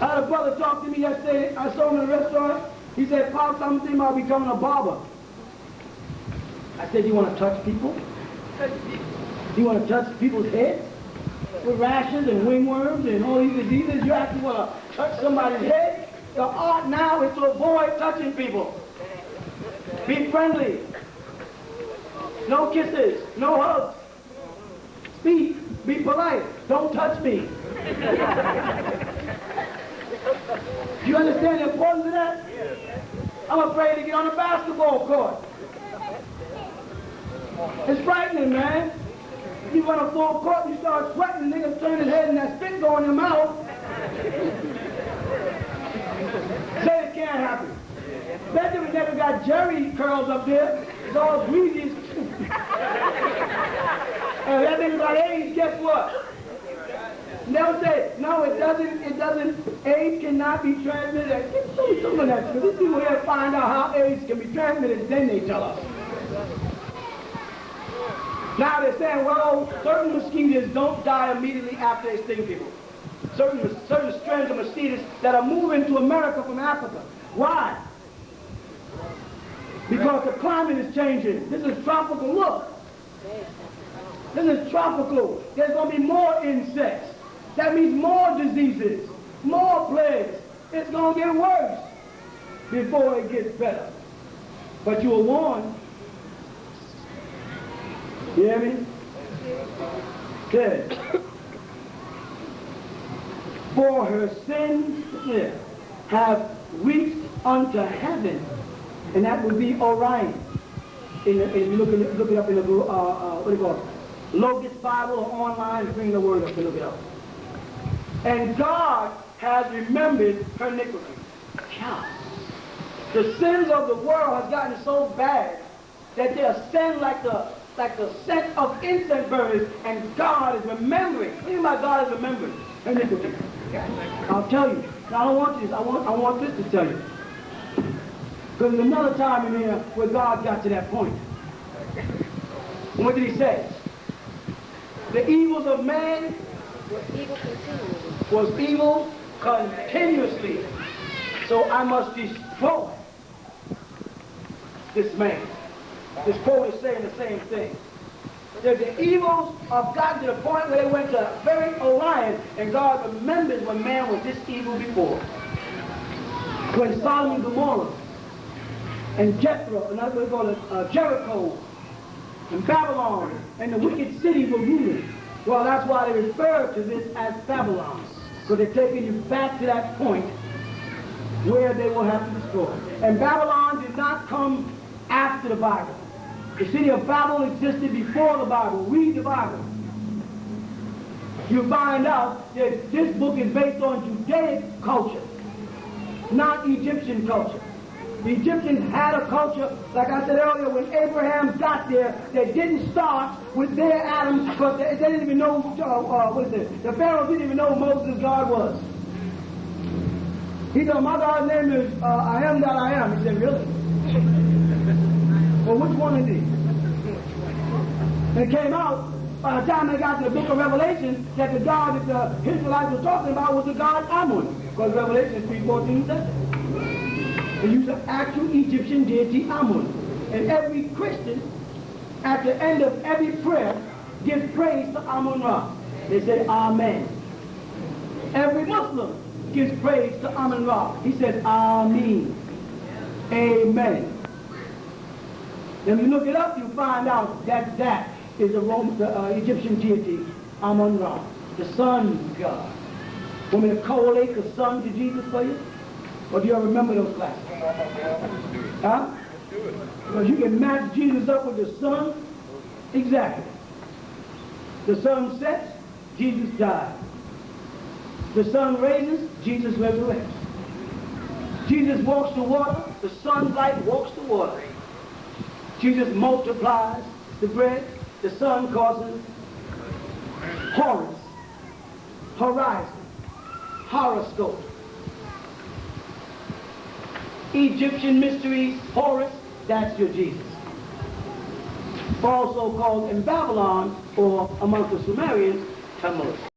I had a brother talk to me yesterday. I saw him in a restaurant. He said, "Pops, I'm thinking about becoming a barber." I said, "You want to touch people? You want to touch people's heads with rashes and wingworms and all these diseases? You actually want to touch somebody's head? The art now is to avoid touching people. Be friendly. No kisses. No hugs. Speak. Be polite. Don't touch me." Do you understand the importance of that? I'm afraid to get on the basketball court. It's frightening, man. You run a full court, you start sweating, niggas turn his head and that spit go in your mouth. Say it can't happen. Bet that we never got Jerry curls up there. It's all greasy. That nigga got AIDS, guess what? They'll say, no, it doesn't, AIDS cannot be transmitted. Give me some of that. These people here find out how AIDS can be transmitted, then they tell us. Now they're saying, well, certain mosquitoes don't die immediately after they sting people. Certain strands of mosquitoes that are moving to America from Africa. Why? Because the climate is changing. This is tropical. Look. This is tropical. There's going to be more insects. That means more diseases, more plagues. It's going to get worse before it gets better. But you were warned. You hear me? Good. For her sins have reached unto heaven. And that would be Orion. If you look it up in the, what do you call it? Logos Bible or online, bring the word up and look it up. And God has remembered her iniquity. Yeah. The sins of the world has gotten so bad that they ascend like the scent of incense burners, and God is remembering. What do you mean by God is remembering her iniquity? I'll tell you. Now, I don't want this. I want this to tell you. Because there's another time in here where God got to that point. And what did he say? The evils of man was evil continuously. So I must destroy this man. This quote is saying the same thing. That the evils have gotten to the point where they went to a very Orion, and God remembers when man was this evil before. When Sodom and Gomorrah and Jethro, and that's what we call it, Jericho, and Babylon, and the wicked cities were ruling. Well, that's why they refer to this as Babylon. So they're taking you back to that point where they will have to destroy. And Babylon did not come after the Bible. The city of Babel existed before the Bible. Read the Bible. You find out that this book is based on Judaic culture, not Egyptian culture. The Egyptians had a culture, like I said earlier, when Abraham got there, they didn't start with their Adam, because they didn't even know, the Pharaoh didn't even know who Moses' God was. He said, my God's name is I am that I am. He said, really? Well, which one is he? And it came out, by the time they got to the book of Revelation, that the God that the Israelites were talking about was the God Amun, because Revelation 3:14 says it. They use the actual Egyptian deity Amun. And every Christian, at the end of every prayer, gives praise to Amun-Ra. They say, Amen. Every Muslim gives praise to Amun-Ra. He says, Ameen. Amen. Then you look it up, you find out that that is the Egyptian deity, Amun-Ra, the sun god. Want me to correlate the sun to Jesus for you? Or do you remember those classes? Huh? Because you can match Jesus up with the sun. Exactly. The sun sets, Jesus died. The sun raises, Jesus resurrects. Jesus walks the water, the sunlight walks the water. Jesus multiplies the bread, the sun causes Horus, horizon, horoscope. Egyptian mysteries, Horus, that's your Jesus. Also called in Babylon, or amongst the Sumerians, Tammuz.